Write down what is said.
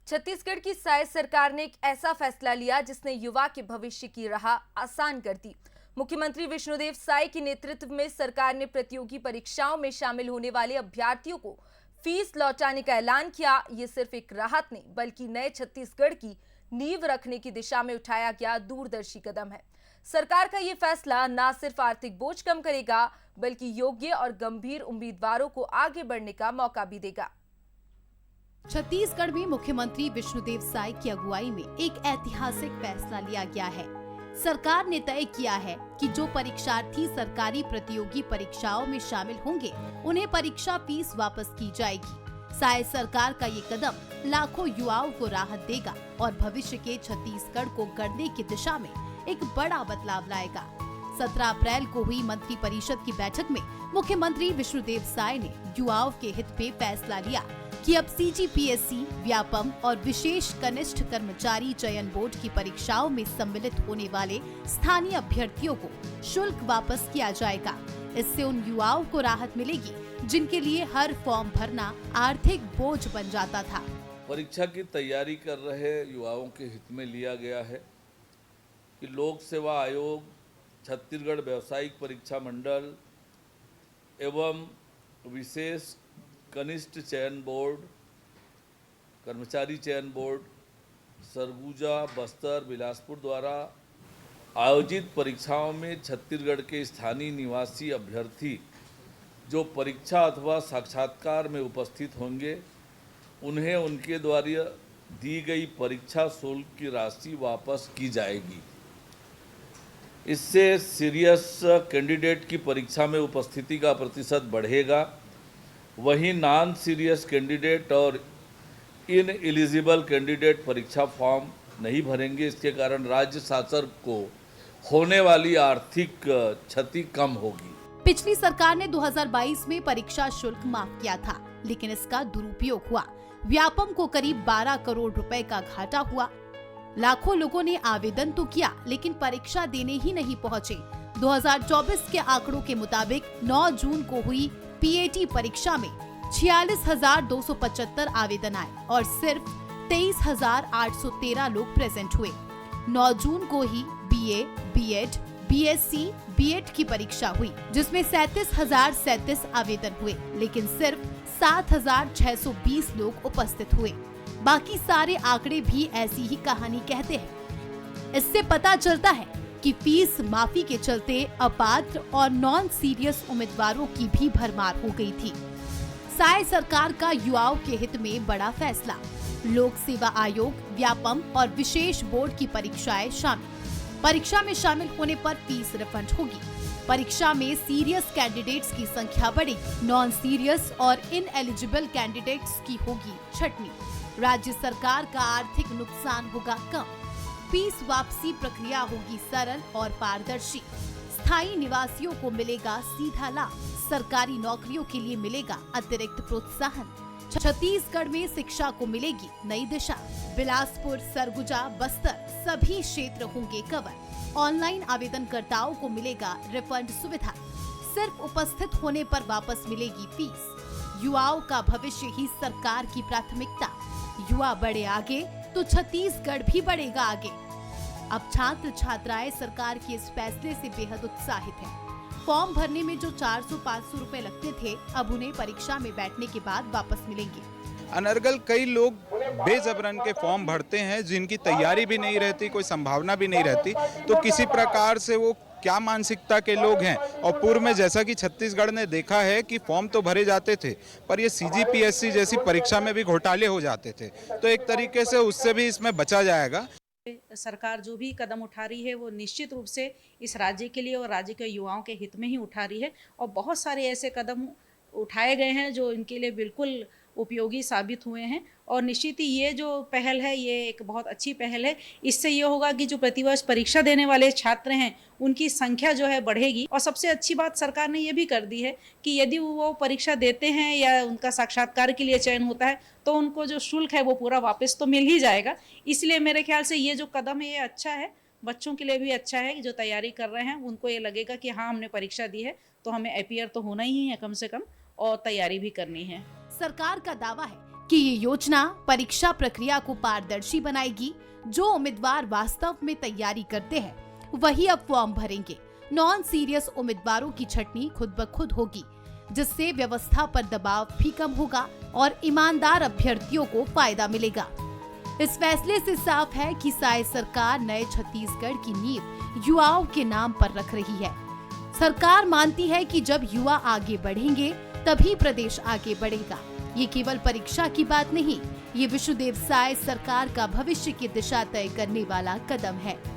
छत्तीसगढ़ की साय सरकार ने एक ऐसा फैसला लिया जिसने युवा के भविष्य की राह आसान कर दी। मुख्यमंत्री विष्णुदेव साय के नेतृत्व में सरकार ने प्रतियोगी परीक्षाओं में शामिल होने वाले अभ्यर्थियों को फीस लौटाने का ऐलान किया। ये सिर्फ एक राहत नहीं बल्कि नए छत्तीसगढ़ की नींव रखने की दिशा में उठाया गया दूरदर्शी कदम है। सरकार का ये फैसला न सिर्फ आर्थिक बोझ कम करेगा बल्कि योग्य और गंभीर उम्मीदवारों को आगे बढ़ने का मौका भी देगा। छत्तीसगढ़ में मुख्यमंत्री विष्णुदेव साय की अगुवाई में एक ऐतिहासिक फैसला लिया गया है। सरकार ने तय किया है कि जो परीक्षार्थी सरकारी प्रतियोगी परीक्षाओं में शामिल होंगे, उन्हें परीक्षा फीस वापस की जाएगी। साय सरकार का ये कदम लाखों युवाओं को राहत देगा और भविष्य के छत्तीसगढ़ को गढ़ने की दिशा में एक बड़ा बदलाव लाएगा। 17 अप्रैल को हुई मंत्री परिषद की बैठक में मुख्यमंत्री विष्णुदेव साय ने युवाओं के हित में फैसला लिया कि अब सीजीपीएससी, व्यापम और विशेष कनिष्ठ कर्मचारी चयन बोर्ड की परीक्षाओं में सम्मिलित होने वाले स्थानीय अभ्यर्थियों को शुल्क वापस किया जाएगा। इससे उन युवाओं को राहत मिलेगी जिनके लिए हर फॉर्म भरना आर्थिक बोझ बन जाता था। परीक्षा की तैयारी कर रहे युवाओं के हित में लिया गया है कि लोक सेवा आयोग, छत्तीसगढ़ व्यावसायिक परीक्षा मंडल एवं विशेष कनिष्ठ चयन बोर्ड, कर्मचारी चयन बोर्ड, सरगुजा, बस्तर, बिलासपुर द्वारा आयोजित परीक्षाओं में छत्तीसगढ़ के स्थानीय निवासी अभ्यर्थी जो परीक्षा अथवा साक्षात्कार में उपस्थित होंगे, उन्हें उनके द्वारा दी गई परीक्षा शुल्क की राशि वापस की जाएगी। इससे सीरियस कैंडिडेट की परीक्षा में उपस्थिति का प्रतिशत बढ़ेगा। वहीं नॉन सीरियस कैंडिडेट और इन एलिजिबल कैंडिडेट परीक्षा फॉर्म नहीं भरेंगे। इसके कारण राज्य शासन को होने वाली आर्थिक क्षति कम होगी। पिछली सरकार ने 2022 में परीक्षा शुल्क माफ किया था, लेकिन इसका दुरुपयोग हुआ। व्यापम को करीब 12 करोड़ रुपए का घाटा हुआ। लाखों लोगों ने आवेदन तो किया लेकिन परीक्षा देने ही नहीं पहुंचे। 2024 के आंकड़ों के मुताबिक 9 जून को हुई पीएटी परीक्षा में 46,275 आवेदन आए और सिर्फ 23,813 लोग प्रेजेंट हुए। 9 जून को ही बीए, बीएड, बीएससी, बीएड की परीक्षा हुई जिसमें 37,037 आवेदन हुए, लेकिन सिर्फ 7,620 लोग उपस्थित हुए। बाकी सारे आंकड़े भी ऐसी ही कहानी कहते हैं। इससे पता चलता है कि फीस माफी के चलते अपात्र और नॉन सीरियस उम्मीदवारों की भी भरमार हो गई थी। साय सरकार का युवाओं के हित में बड़ा फैसला। लोक सेवा आयोग, व्यापम और विशेष बोर्ड की परीक्षाएं शामिल। परीक्षा में शामिल होने पर फीस रिफंड होगी। परीक्षा में सीरियस कैंडिडेट्स की संख्या बढ़ेगी, नॉन सीरियस और इनएलिजिबल कैंडिडेट्स की होगी छटनी। राज्य सरकार का आर्थिक नुकसान होगा कम। फीस वापसी प्रक्रिया होगी सरल और पारदर्शी। स्थायी निवासियों को मिलेगा सीधा लाभ। सरकारी नौकरियों के लिए मिलेगा अतिरिक्त प्रोत्साहन। छत्तीसगढ़ में शिक्षा को मिलेगी नई दिशा। बिलासपुर, सरगुजा, बस्तर सभी क्षेत्र होंगे कवर। ऑनलाइन आवेदनकर्ताओं को मिलेगा रिफंड सुविधा। सिर्फ उपस्थित होने पर वापस मिलेगी फीस। युवाओं का भविष्य ही सरकार की प्राथमिकता। युवा बढ़े आगे तो छत्तीसगढ़ भी बढ़ेगा आगे। अब छात्र छात्राएं सरकार के इस फैसले से बेहद उत्साहित हैं। फॉर्म भरने में जो 400-500 रुपए लगते थे, अब उन्हें परीक्षा में बैठने के बाद वापस मिलेंगे। अनर्गल कई लोग बेजबरन के फॉर्म भरते हैं जिनकी तैयारी भी नहीं रहती, कोई संभावना भी नहीं रहती, तो किसी प्रकार से वो क्या मानसिकता के लोग हैं। और पूर्व में जैसा कि छत्तीसगढ़ ने देखा है कि फॉर्म तो भरे जाते थे पर ये सीजीपीएससी जैसी परीक्षा में भी घोटाले हो जाते थे, तो एक तरीके से उससे भी इसमें बचा जाएगा। सरकार जो भी कदम उठा रही है वो निश्चित रूप से इस राज्य के लिए और राज्य के युवाओं के हित में ही उठा रही है, और बहुत सारे ऐसे कदम उठाए गए हैं जो इनके लिए बिल्कुल उपयोगी साबित हुए हैं। और निश्चित ही ये जो पहल है ये एक बहुत अच्छी पहल है। इससे ये होगा कि जो प्रतिवर्ष परीक्षा देने वाले छात्र हैं उनकी संख्या जो है बढ़ेगी। और सबसे अच्छी बात सरकार ने ये भी कर दी है कि यदि वो परीक्षा देते हैं या उनका साक्षात्कार के लिए चयन होता है तो उनको जो शुल्क है वो पूरा वापस तो मिल ही जाएगा। इसलिए मेरे ख्याल से ये जो कदम है ये अच्छा है, बच्चों के लिए भी अच्छा है। जो तैयारी कर रहे हैं उनको ये लगेगा कि हाँ, हमने परीक्षा दी है तो हमें अपीयर तो होना ही है कम से कम, और तैयारी भी करनी है। सरकार का दावा है कि ये योजना परीक्षा प्रक्रिया को पारदर्शी बनाएगी। जो उम्मीदवार वास्तव में तैयारी करते हैं वही अब फॉर्म भरेंगे। नॉन सीरियस उम्मीदवारों की छटनी खुद ब खुद होगी, जिससे व्यवस्था पर दबाव भी कम होगा और ईमानदार अभ्यर्थियों को फायदा मिलेगा। इस फैसले से साफ है कि साय सरकार नए छत्तीसगढ़ की नींव युवाओं के नाम पर रख रही है। सरकार मानती है कि जब युवा आगे बढ़ेंगे तभी प्रदेश आगे बढ़ेगा। ये केवल परीक्षा की बात नहीं, ये विष्णुदेव साय सरकार का भविष्य की दिशा तय करने वाला कदम है।